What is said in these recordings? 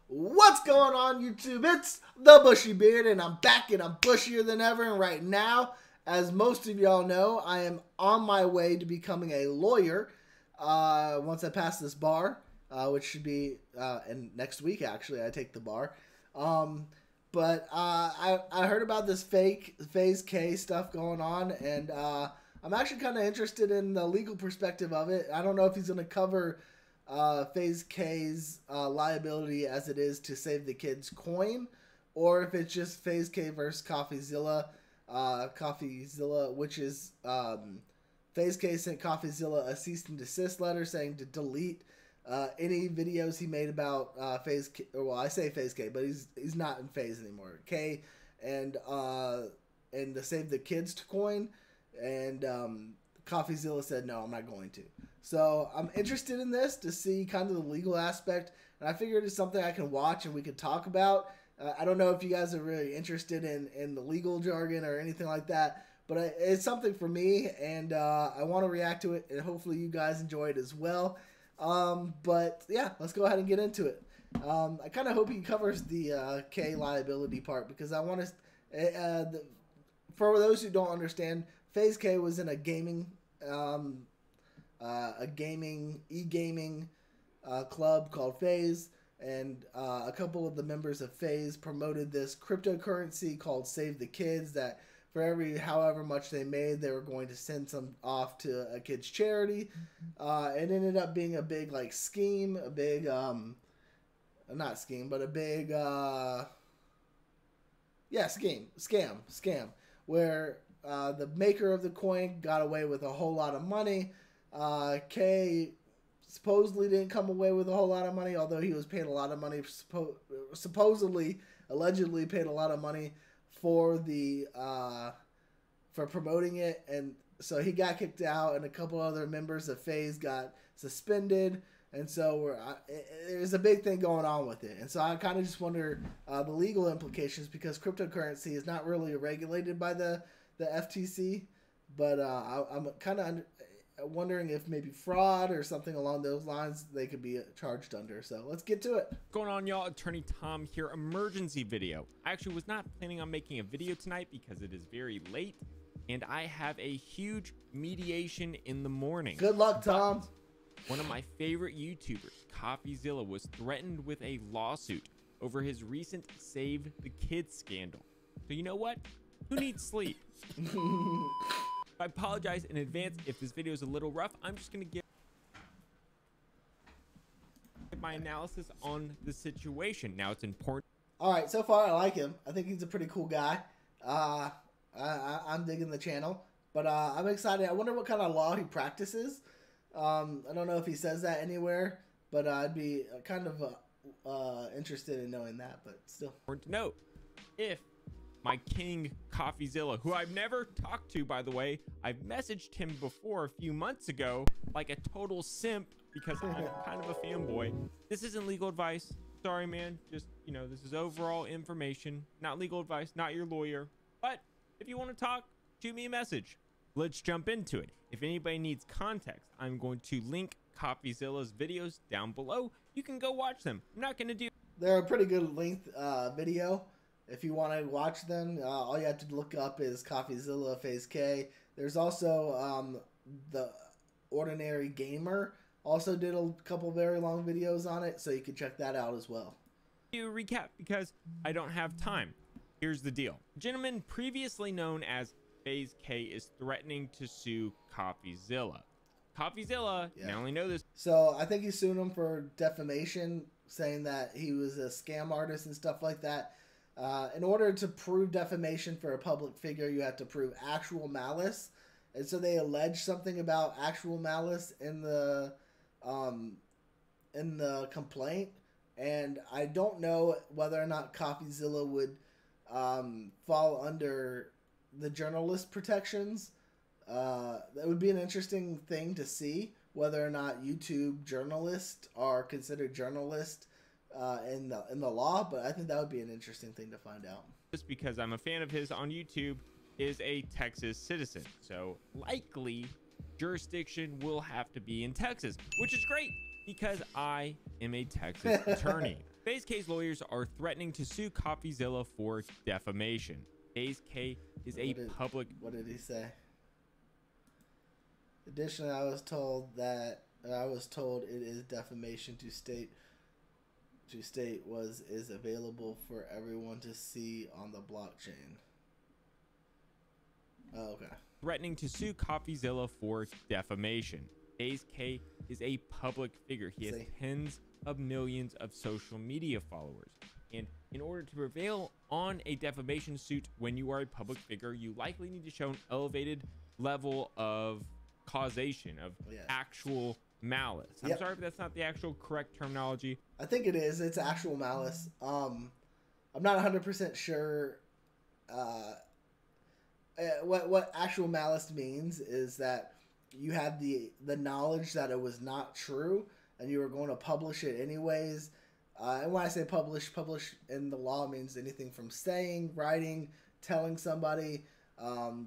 What's going on, YouTube? It's the Bushy Beard, and I'm back, and I'm bushier than ever. And right now, as most of y'all know, I am on my way to becoming a lawyer once I pass this bar, which should be in next week. Actually, I take the bar. But I heard about this fake FaZe K stuff going on, and I'm actually kind of interested in the legal perspective of it. I don't know if he's going to cover FaZe K's liability as it is to Save the Kids coin, or if it's just FaZe K versus CoffeeZilla. CoffeeZilla, which is FaZe K sent CoffeeZilla a cease and desist letter saying to delete any videos he made about FaZe K, or well, I say FaZe K, but he's not in FaZe anymore. K and the Save the Kids coin, and CoffeeZilla said no, I'm not going to. So I'm interested in this to see kind of the legal aspect, and I figured it's something I can watch and we could talk about. I don't know if you guys are really interested in the legal jargon or anything like that, but it's something for me, and I want to react to it, and hopefully you guys enjoy it as well. But yeah, let's go ahead and get into it. I kind of hope he covers the K liability part, because I want to. For those who don't understand, FaZe K was in a gaming e-gaming club called FaZe, and a couple of the members of FaZe promoted this cryptocurrency called Save the Kids, that for every however much they made, they were going to send some off to a kid's charity. It ended up being a big scheme, a big not scheme, but a big scam, where the maker of the coin got away with a whole lot of money. K supposedly didn't come away with a whole lot of money, although he was paid a lot of money, allegedly paid a lot of money for the for promoting it, and so he got kicked out, and a couple other members of FaZe got suspended, and so there's a big thing going on with it. And so I kind of just wonder the legal implications, because cryptocurrency is not really regulated by the FTC, but I'm kind of wondering if maybe fraud or something along those lines they could be charged under. So let's get to it. What's going on, y'all? Attorney Tom here. Emergency video. I actually was not planning on making a video tonight because it is very late and I have a huge mediation in the morning. Good luck, Tom. But one of my favorite YouTubers, CoffeeZilla, was threatened with a lawsuit over his recent Save the Kids scandal. So you know what? Who needs sleep? I apologize in advance if this video is a little rough. I'm just going to give my analysis on the situation. Now, it's important. All right, so far I like him. I think he's a pretty cool guy. I'm digging the channel, but I'm excited. I wonder what kind of law he practices. I don't know if he says that anywhere, but I'd be kind of interested in knowing that, but still. Important to note, if my king CoffeeZilla, who I've never talked to, by the way, I've messaged him before a few months ago like a total simp because I'm kind of a fanboy. This isn't legal advice. Sorry, man. Just, you know, this is overall information, not legal advice, not your lawyer. But if you want to talk, shoot me a message. Let's jump into it. If anybody needs context, I'm going to link CoffeeZilla's videos down below. You can go watch them. I'm not going to do. They're a pretty good length video. If you want to watch them, all you have to look up is CoffeeZilla FaZe K. There's also the Ordinary Gamer also did a couple very long videos on it, so you can check that out as well. Do a recap because I don't have time. Here's the deal. A gentleman previously known as FaZe K is threatening to sue CoffeeZilla. CoffeeZilla, I only know this. So I think he's suing him for defamation, saying that he was a scam artist and stuff like that. In order to prove defamation for a public figure, you have to prove actual malice. And so they allege something about actual malice in the complaint. And I don't know whether or not CoffeeZilla would fall under the journalist protections. That would be an interesting thing to see, whether or not YouTube journalists are considered journalists in the law, but I think that would be an interesting thing to find out. Just because I'm a fan of his on YouTube, is a Texas citizen, so likely jurisdiction will have to be in Texas, which is great because I am a Texas attorney. FaZe K's lawyers are threatening to sue CoffeeZilla for defamation. FaZe K is a public... What did he say? Additionally, I was told it is defamation to state is available for everyone to see on the blockchain. Oh, okay. Threatening to sue CoffeeZilla for defamation. FaZe K is a public figure. He has tens of millions of social media followers. And in order to prevail on a defamation suit when you are a public figure, you likely need to show an elevated level of causation, of actual malice. I'm sorry if that's not the actual correct terminology. I think it is. It's actual malice. I'm not 100% sure what actual malice means is that you had the knowledge that it was not true and you were going to publish it anyways. And when I say publish in the law means anything from saying, writing, telling somebody,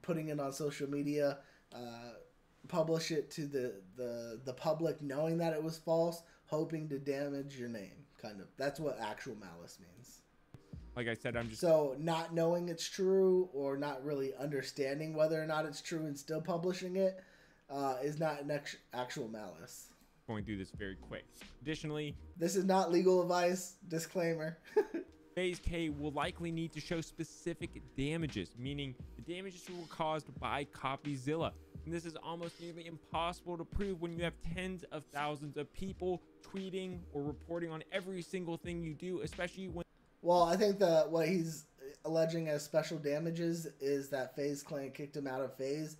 putting it on social media, publish it to the public knowing that it was false, hoping to damage your name, kind of. That's what actual malice means. Like I said, So not knowing it's true or not really understanding whether or not it's true and still publishing it is not an actual malice. Going through this very quick. Additionally, this is not legal advice. Disclaimer. FaZe K will likely need to show specific damages, meaning the damages were caused by CoffeeZilla. And this is almost nearly impossible to prove when you have tens of thousands of people tweeting or reporting on every single thing you do, especially when... Well, I think what he's alleging as special damages is that FaZe Clan kicked him out of FaZe,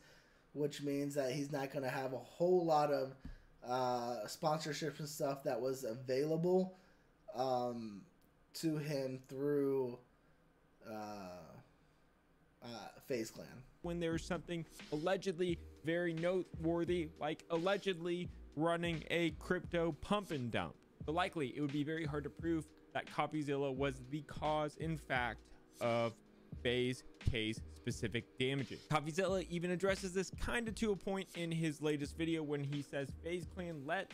which means that he's not going to have a whole lot of sponsorships and stuff that was available to him through FaZe Clan. When there's something allegedly very noteworthy, like allegedly running a crypto pump and dump, but likely it would be very hard to prove that CoffeeZilla was the cause, in fact, of FaZe K's specific damages. CoffeeZilla even addresses this kind of to a point in his latest video when he says FaZe Clan let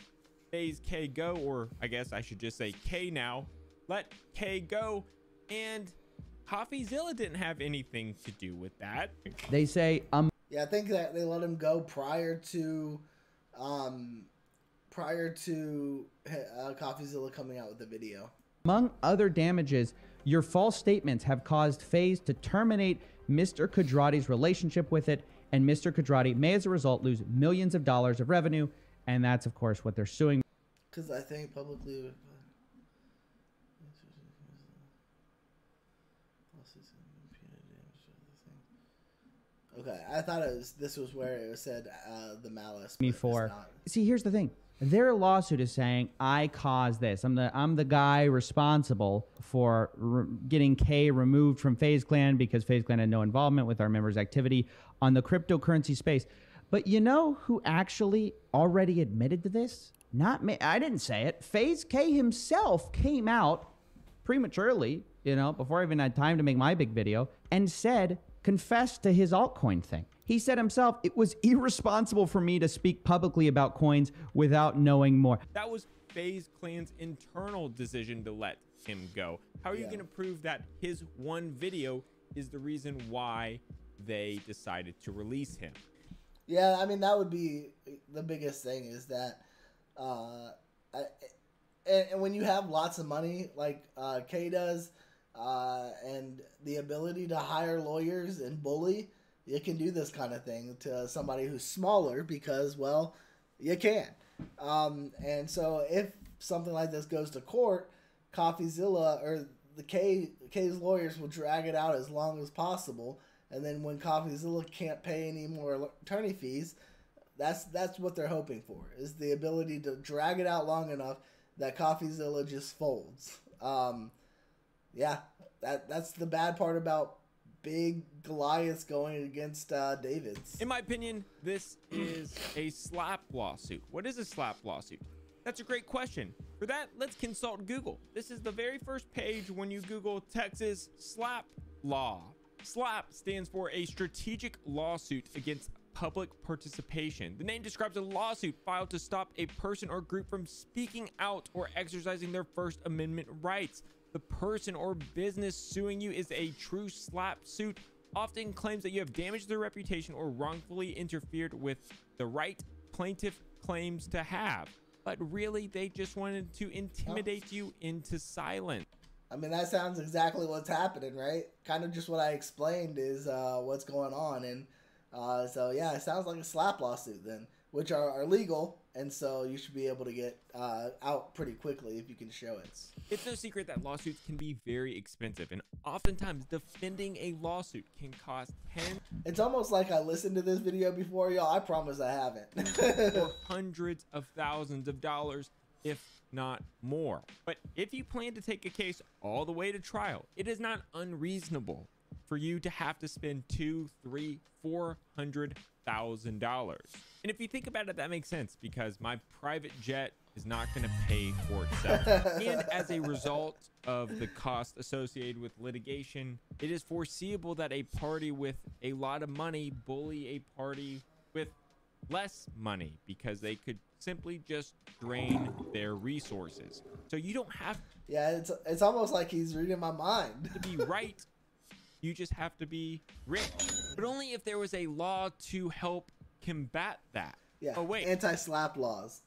FaZe K go, or I guess I should just say K now, let K go, and CoffeeZilla didn't have anything to do with that. They say, yeah, I think that they let him go prior to CoffeeZilla coming out with the video. Among other damages, your false statements have caused FaZe to terminate Mr. Khadrati's relationship with it, and Mr. Khadrati may as a result lose millions of dollars of revenue, and that's of course what they're suing. Because I think publicly... Okay, I thought this was where it said the malice. See, here's the thing. Their lawsuit is saying I caused this. I'm the guy responsible for getting K removed from FaZe Clan because FaZe Clan had no involvement with our members' activity on the cryptocurrency space. But you know who actually already admitted to this? Not me. I didn't say it. FaZe K himself came out prematurely, before I even had time to make my big video, and confessed to his altcoin thing. He said himself, it was irresponsible for me to speak publicly about coins without knowing more. That was FaZe Clan's internal decision to let him go. How are you going to prove that his one video is the reason why they decided to release him? Yeah, I mean, that would be the biggest thing is that, and when you have lots of money like K does, and the ability to hire lawyers and bully, you can do this kind of thing to somebody who's smaller because, well, you can. And so if something like this goes to court, CoffeeZilla or the K's lawyers will drag it out as long as possible. And then when CoffeeZilla can't pay any more attorney fees, that's what they're hoping for, is the ability to drag it out long enough that CoffeeZilla just folds. Yeah, that's the bad part about big Goliaths going against Davids. In my opinion, this is a slap lawsuit. What is a slap lawsuit? That's a great question. For that, let's consult Google. This is the very first page when you Google Texas slap law. SLAP stands for a strategic lawsuit against public participation. The name describes a lawsuit filed to stop a person or group from speaking out or exercising their First Amendment rights. The person or business suing you is a true slap suit, often claims that you have damaged their reputation or wrongfully interfered with the right plaintiff claims to have. But really, they just wanted to intimidate you into silence. I mean, that sounds exactly what's happening, right? Kind of just what I explained is what's going on. And so, yeah, it sounds like a slap lawsuit then, which are legal. And so you should be able to get out pretty quickly if you can show it. It's no secret that lawsuits can be very expensive, and oftentimes defending a lawsuit can cost It's almost like I listened to this video before, y'all. I promise I haven't. or hundreds of thousands of dollars, if not more. But if you plan to take a case all the way to trial, it is not unreasonable for you to have to spend $200,000, $300,000, $400,000. And if you think about it, that makes sense, because my private jet is not going to pay for itself. And as a result of the cost associated with litigation, it is foreseeable that a party with a lot of money bully a party with less money, because they could simply just drain their resources. So you don't have Yeah, it's almost like he's reading my mind. to be right. You just have to be rich. But only if there was a law to help combat that. Yeah, Oh, wait. anti-slap laws.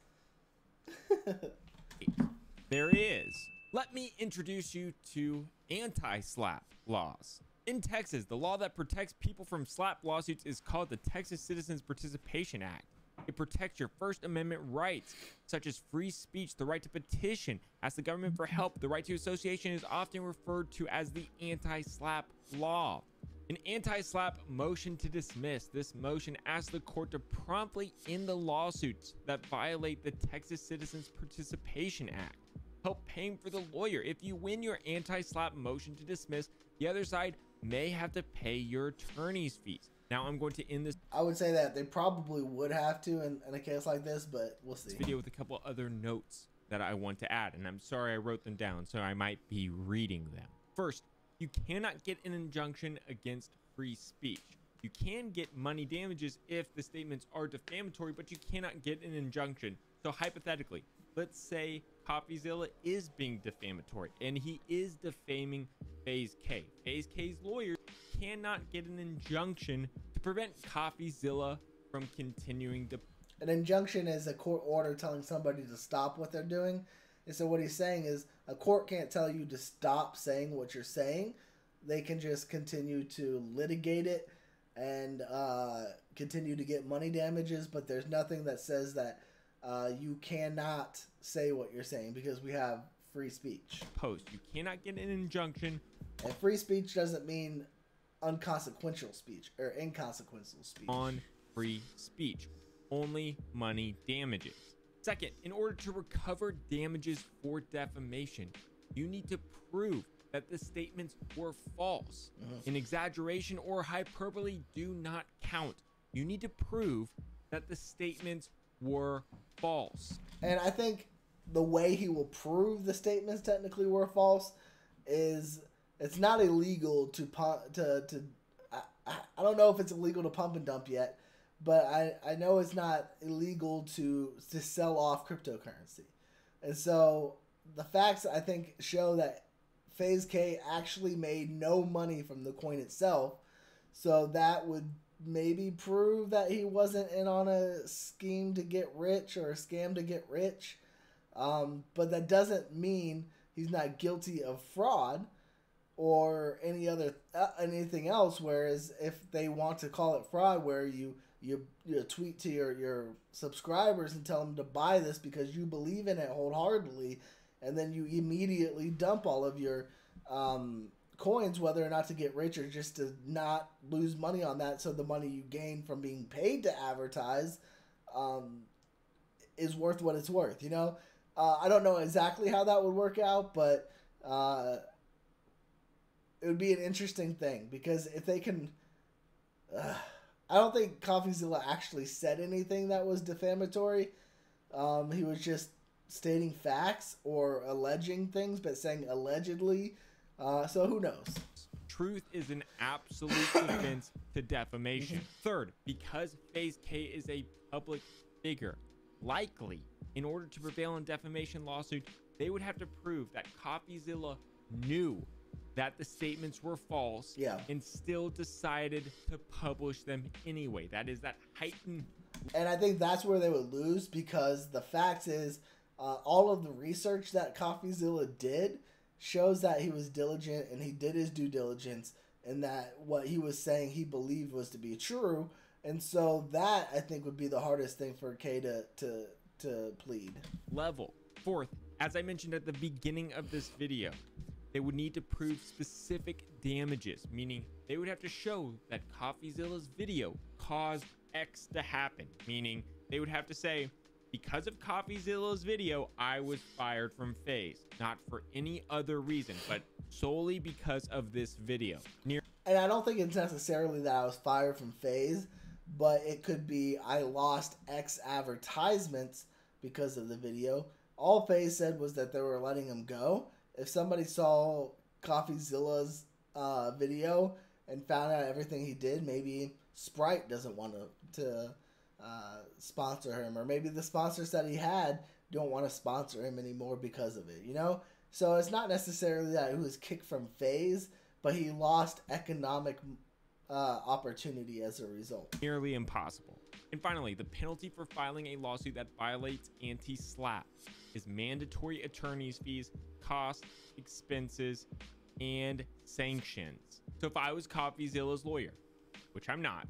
There is. Let me introduce you to anti-slap laws. In Texas, the law that protects people from slap lawsuits is called the Texas Citizens Participation Act. It protects your First Amendment rights, such as free speech, the right to petition, ask the government for help. The right to association is often referred to as the anti-slap law. An anti-slap motion to dismiss. This motion asks the court to promptly end the lawsuits that violate the Texas Citizens Participation Act. Help paying for the lawyer. If you win your anti-slap motion to dismiss, the other side may have to pay your attorney's fees. Now I'm going to end this I would say that they probably would have to in a case like this, but we'll see. video with a couple other notes that I want to add, and I'm sorry I wrote them down, so I might be reading them. First, you cannot get an injunction against free speech. You can get money damages if the statements are defamatory, but you cannot get an injunction. So hypothetically, let's say CoffeeZilla is being defamatory and he is defaming FaZe K. FaZe K's lawyers cannot get an injunction to prevent CoffeeZilla from continuing to. An injunction is a court order telling somebody to stop what they're doing. And so what he's saying is a court can't tell you to stop saying what you're saying. They can just continue to litigate it and continue to get money damages, but there's nothing that says that you cannot say what you're saying because we have free speech. Post. You cannot get an injunction. And free speech doesn't mean unconsequential speech or inconsequential speech. On free speech. Only money damages. Second, in order to recover damages for defamation, you need to prove that the statements were false. An exaggeration or hyperbole do not count. You need to prove that the statements were false. And I think the way he will prove the statements technically were false is it's not illegal to I don't know if it's illegal to pump and dump yet, but I know it's not illegal to sell off cryptocurrency. And so the facts, I think, show that FaZe K actually made no money from the coin itself. So that would maybe prove that he wasn't in on a scheme to get rich or a scam to get rich. But that doesn't mean he's not guilty of fraud or anything else. Whereas if they want to call it fraud, where you tweet to your subscribers and tell them to buy this because you believe in it wholeheartedly, and then you immediately dump all of your coins, whether or not to get rich or just to not lose money on that, so the money you gain from being paid to advertise is worth what it's worth. You know, I don't know exactly how that would work out, but it would be an interesting thing, because if they can, I don't think CoffeeZilla actually said anything that was defamatory. He was just stating facts or alleging things, but saying allegedly So who knows? Truth is an absolute defense to defamation. Third, because FaZe K is a public figure, likely, in order to prevail in defamation lawsuit, they would have to prove that CoffeeZilla knew that the statements were false, and still decided to publish them anyway. That is that heightened. And I think that's where they would lose, because the fact is, all of the research that CoffeeZilla did shows that he was diligent and he did his due diligence, and that what he was saying he believed was to be true. And so that, I think, would be the hardest thing for K to plead. Level. Fourth, as I mentioned at the beginning of this video, they would need to prove specific damages, meaning they would have to show that CoffeeZilla's video caused X to happen, meaning they would have to say, because of CoffeeZilla's video, I was fired from FaZe, not for any other reason, but solely because of this video. And I don't think it's necessarily that I was fired from FaZe, but it could be I lost X advertisements because of the video. All FaZe said was that they were letting him go. If somebody saw CoffeeZilla's video and found out everything he did, maybe Sprite doesn't want to sponsor him, or maybe the sponsors that he had don't want to sponsor him anymore because of it, you know? So it's not necessarily that he was kicked from FaZe, but he lost economic opportunity as a result. Nearly impossible. And finally, the penalty for filing a lawsuit that violates anti-SLAPP is mandatory attorney's fees, costs, expenses, and sanctions. So if I was CoffeeZilla's lawyer, which I'm not,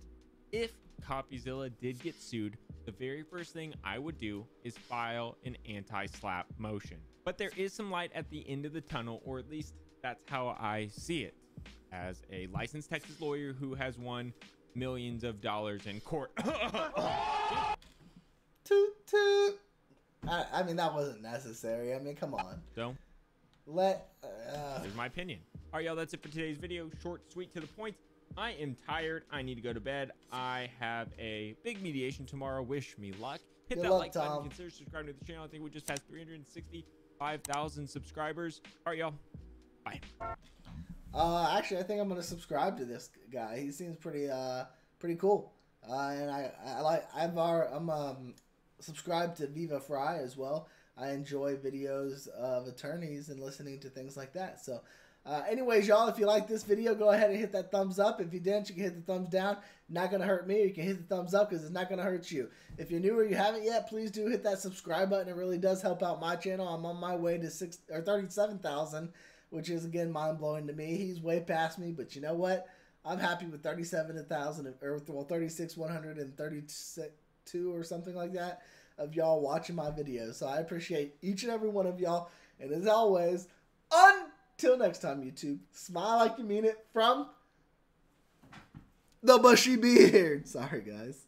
if CoffeeZilla did get sued, the very first thing I would do is file an anti-SLAPP motion. But there is some light at the end of the tunnel, or at least that's how I see it, as a licensed Texas lawyer who has won millions of dollars in court. Toot toot. I mean, that wasn't necessary. I mean, come on. So, here's my opinion. All right, y'all, that's it for today's video. Short, sweet, to the point. I am tired. I need to go to bed. I have a big mediation tomorrow. Wish me luck. Hit that like button. Consider subscribing to the channel. I think we just passed 365,000 subscribers. All right, y'all. Bye. Actually, I think I'm gonna subscribe to this guy. He seems pretty cool. And I'm subscribed to Viva Fry as well. I enjoy videos of attorneys and listening to things like that. So, anyways, y'all, if you like this video, go ahead and hit that thumbs up. If you didn't, you can hit the thumbs down. Not gonna hurt me. You can hit the thumbs up because it's not gonna hurt you. If you're new or you haven't yet, please do hit that subscribe button. It really does help out my channel. I'm on my way to 37,000. Which is, again, mind-blowing to me. He's way past me, but you know what? I'm happy with 37,000, or well, 36,132 or something like that of y'all watching my videos. So I appreciate each and every one of y'all. And as always, until next time, YouTube, smile like you mean it from the Bushy Beard. Sorry, guys.